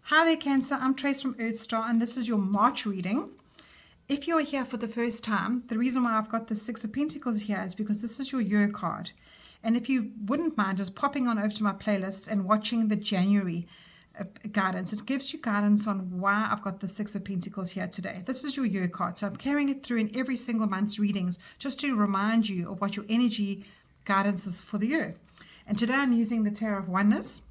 Hi there, Cancer. I'm Trace from Earthstar, and this is your March reading. If you're here for the first time, the reason why I've got the Six of Pentacles here is because this is your year card. And if you wouldn't mind just popping on over to my playlists and watching the January guidance, it gives you guidance on why I've got the Six of Pentacles here today. This is your year card, so I'm carrying it through in every single month's readings just to remind you of what your energy guidance is for the year. And today I'm using the Tarot of Oneness.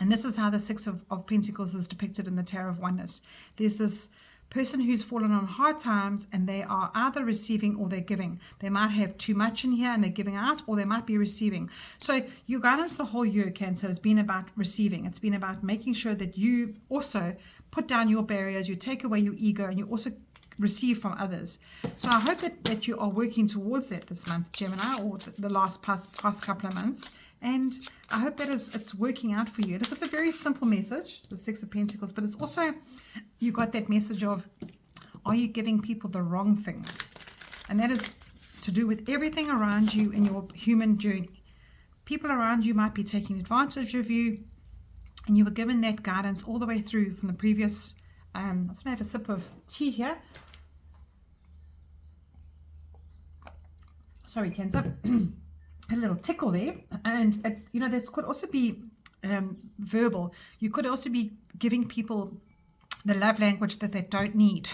And this is how the Six of Pentacles is depicted in the Tarot of Oneness. There's this person who's fallen on hard times, and they are either receiving or they're giving. They might have too much in here and they're giving out, or they might be receiving. So your guidance the whole year, Cancer, has been about receiving. It's been about making sure that you also put down your barriers, you take away your ego, and you also receive from others. So I hope that you are working towards that this month, Gemini, or the last past couple of months. And I hope that it's working out for you. It's a very simple message, the Six of Pentacles, but it's also, you got that message of, are you giving people the wrong things? And that is to do with everything around you in your human journey. People around you might be taking advantage of you, and you were given that guidance all the way through from the previous. I'm just going to have a sip of tea here. Sorry, Cancer. A little tickle there, and you know, this could also be verbal. You could also be giving people the love language that they don't need.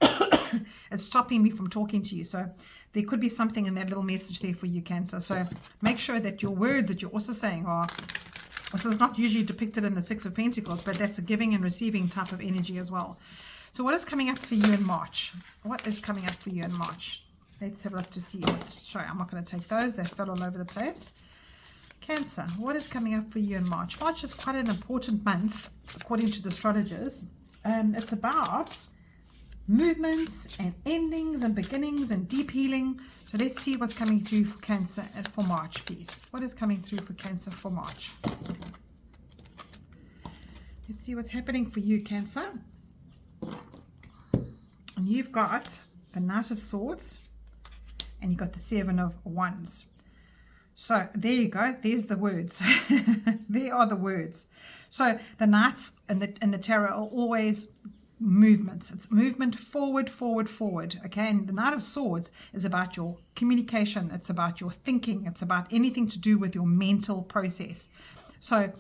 It's stopping me from talking to you, so there could be something in that little message there for you, Cancer. So make sure that your words that you're also saying are, this is not usually depicted in the Six of Pentacles, but that's a giving and receiving type of energy as well. So what is coming up for you in March? What is coming up for you in March? Let's have a look to see what. Sorry, I'm not going to take those. They fell all over the place. Cancer, what is coming up for you in March? March is quite an important month, according to the astrologers. It's about movements and endings and beginnings and deep healing. So let's see what's coming through for Cancer and for March, please. What is coming through for Cancer for March? Let's see what's happening for you, Cancer. And you've got the Knight of Swords, and you've got the Seven of Wands. So there you go. There's the words. There are the words. So the knights in the tarot are always movements. It's movement forward, forward, forward. Okay, and the Knight of Swords is about your communication. It's about your thinking. It's about anything to do with your mental process. So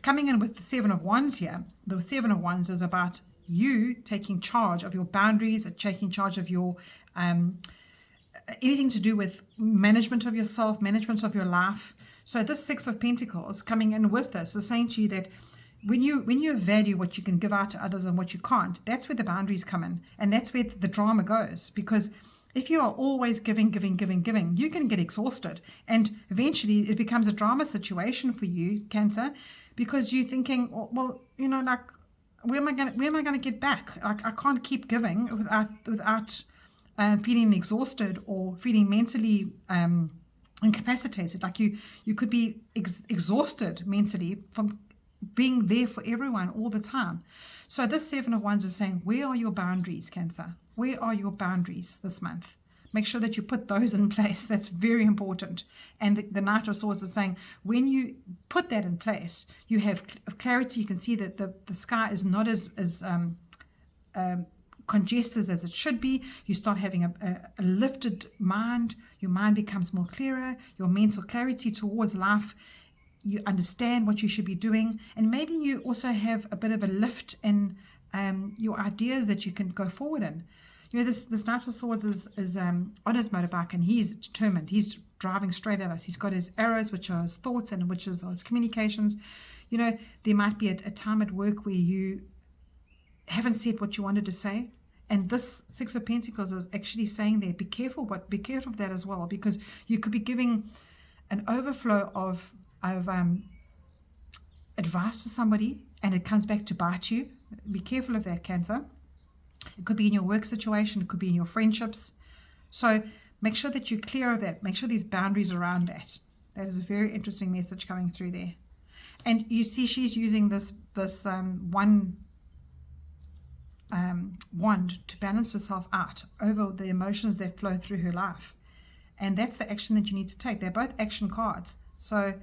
coming in with the Seven of Wands here, the Seven of Wands is about you taking charge of your boundaries, taking charge of your anything to do with management of yourself, management of your life. So this Six of Pentacles coming in with this is saying to you that when you value what you can give out to others and what you can't, that's where the boundaries come in, and that's where the drama goes. Because if you are always giving, you can get exhausted, and eventually it becomes a drama situation for you, Cancer, because you're thinking, well, you know, like, where am I going to get back? Like, I can't keep giving without feeling exhausted or feeling mentally incapacitated. Like you could be exhausted mentally from being there for everyone all the time. So this Seven of Wands is saying, where are your boundaries, Cancer? Where are your boundaries this month? Make sure that you put those in place. That's very important. And the Knight of Swords is saying, when you put that in place, you have clarity. You can see that the sky is not as congested as it should be. You start having a lifted mind. Your mind becomes more clearer. Your mental clarity towards life. You understand what you should be doing, and maybe you also have a bit of a lift in your ideas that you can go forward in. You know, this Knight of Swords is on his motorbike, and he's determined. He's driving straight at us. He's got his arrows, which are his thoughts, and which is his communications. You know, there might be a time at work where you haven't said what you wanted to say, and this Six of Pentacles is actually saying there, be careful of that as well, because you could be giving an overflow of advice to somebody, and it comes back to bite you. Be careful of that, Cancer. It could be in your work situation, it could be in your friendships. So make sure that you're clear of that. Make sure these boundaries around that. That is a very interesting message coming through there. And you see she's using this one wand to balance herself out over the emotions that flow through her life. And that's the action that you need to take. They're both action cards. So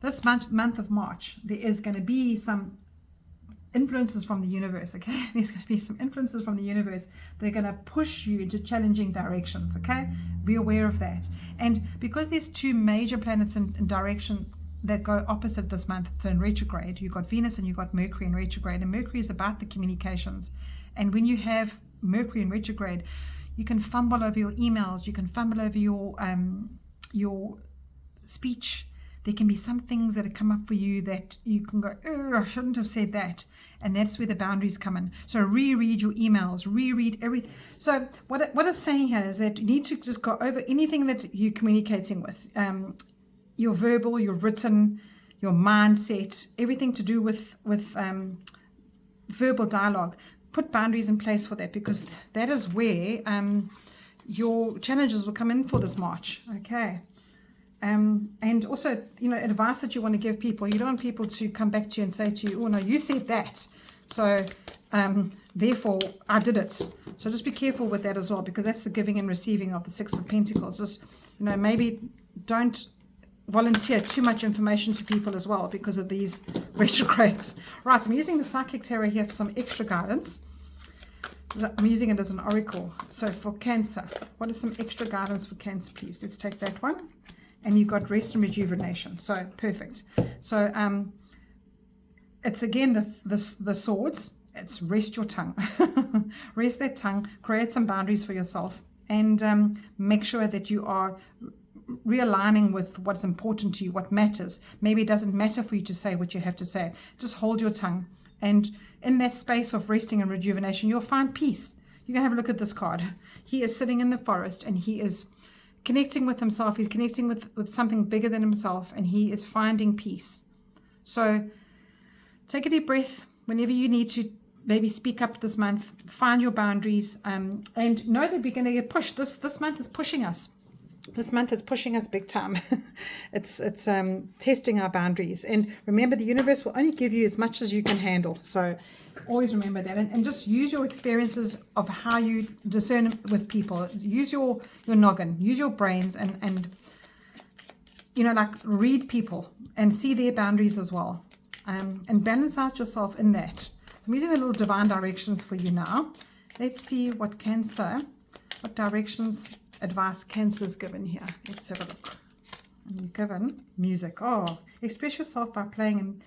this month of March, there is going to be some influences from the universe, okay? There's going to be some influences from the universe. They're going to push you into challenging directions, okay? Be aware of that. And because there's two major planets in direction that go opposite this month, so in retrograde, you've got Venus and you've got Mercury in retrograde, and Mercury is about the communications. And when you have Mercury in retrograde, you can fumble over your emails, you can fumble over your speech. There can be some things that have come up for you that you can go, oh, I shouldn't have said that. And that's where the boundaries come in. So reread your emails, reread everything. So what it's saying here is that you need to just go over anything that you're communicating with. Your verbal, your written, your mindset, everything to do with verbal dialogue. Put boundaries in place for that, because that is where your challenges will come in for this March. Okay. And also, advice that you want to give people. You don't want people to come back to you and say to you, oh, no, you said that. So, therefore, I did it. So just be careful with that as well, because that's the giving and receiving of the Six of Pentacles. Just, maybe don't volunteer too much information to people as well because of these retrogrades. Right, I'm using the Psychic Tarot here for some extra guidance. I'm using it as an oracle. So for Cancer, what is some extra guidance for Cancer, please? Let's take that one. And you've got rest and rejuvenation. So perfect. So it's again the swords. It's rest your tongue. Rest that tongue. Create some boundaries for yourself, and make sure that you are realigning with what's important to you, what matters. Maybe it doesn't matter for you to say what you have to say. Just hold your tongue. And in that space of resting and rejuvenation, you'll find peace. You can have a look at this card. He is sitting in the forest, and he is connecting with himself. He's connecting with something bigger than himself, and he is finding peace. So take a deep breath whenever you need to. Maybe speak up this month, find your boundaries, and know that we're going to get pushed. This month is pushing us. This month is pushing us big time. It's testing our boundaries. And remember, the universe will only give you as much as you can handle. So always remember that. And just use your experiences of how you discern with people. Use your noggin. Use your brains and read people and see their boundaries as well. And balance out yourself in that. So I'm using the little divine directions for you now. Let's see what directions, advice Cancer is given here. Let's have a look. And you're given music. Oh, express yourself by playing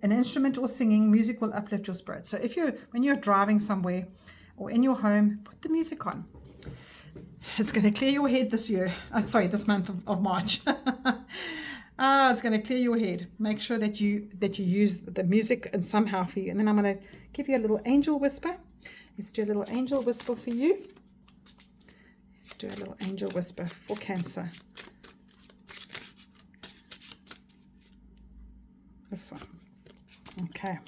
an instrument or singing. Music will uplift your spirit. So when you're driving somewhere or in your home, put the music on. It's going to clear your head this month of March. It's going to clear your head. Make sure that you use the music and somehow for you. And then I'm going to give you a little angel whisper. Let's do a little angel whisper for you. Let's do a little angel whisper for Cancer. This one. Okay.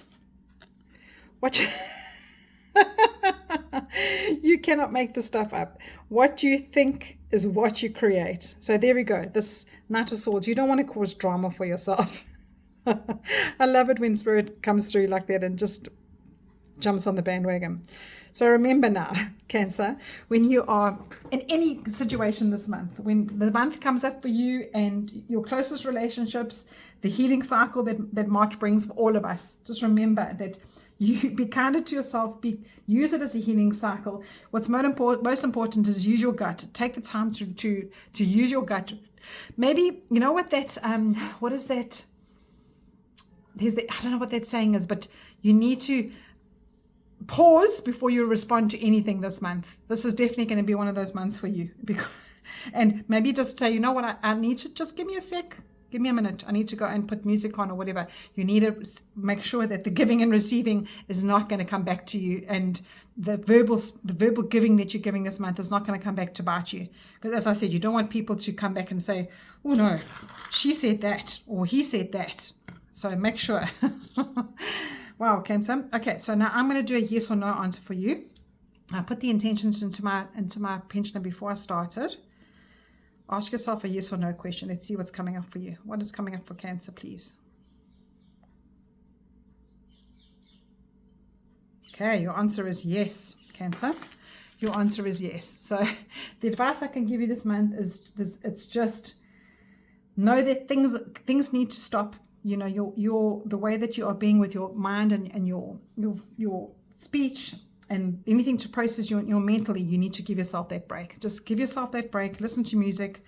You cannot make this stuff up. What you think is what you create. So there we go. This Knight of Swords. You don't want to cause drama for yourself. I love it when Spirit comes through like that and just jumps on the bandwagon. So remember now, Cancer, when you are in any situation this month, when the month comes up for you and your closest relationships, the healing cycle that March brings for all of us, just remember that you be kinder to yourself, use it as a healing cycle. What's most important is use your gut. Take the time to use your gut. Maybe, you know what that, what is that? I don't know what that saying is, but you need to pause before you respond to anything this month. This is definitely going to be one of those months for you. And maybe just say, you know what, I need to just give me a sec. Give me a minute. I need to go and put music on or whatever. You need to make sure that the giving and receiving is not going to come back to you. And the verbal giving that you're giving this month is not going to come back to bite you. Because as I said, you don't want people to come back and say, oh no, she said that or he said that. So make sure. Wow, Cancer. Okay, so now I'm going to do a yes or no answer for you. I put the intentions into my pensioner before I started. Ask yourself a yes or no question. Let's see what's coming up for you. What is coming up for Cancer, please? Okay, your answer is yes, Cancer. Your answer is yes. So the advice I can give you this month is it's just know that things need to stop. you know, your the way that you are being with your mind and your speech and anything to process your mentally, you need to give yourself that break. Just give yourself that break. Listen to music.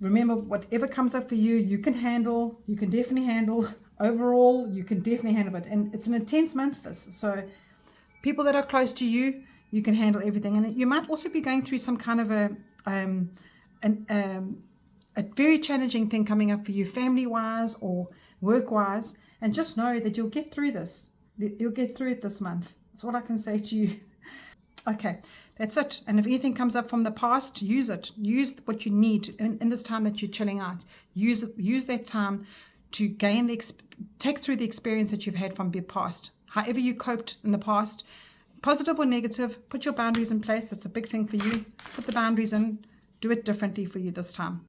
Remember, whatever comes up for you, you can handle. You can definitely handle. Overall, you can definitely handle it. And it's an intense month, this. So people that are close to you, you can handle everything. And you might also be going through some kind of a very challenging thing coming up for you, family-wise or work-wise. And just know that you'll get through this. You'll get through it this month. That's all I can say to you. Okay, that's it. And if anything comes up from the past, use it. Use what you need in this time that you're chilling out. Use that time to gain take through the experience that you've had from the past. However you coped in the past, positive or negative, put your boundaries in place. That's a big thing for you. Put the boundaries in. Do it differently for you this time.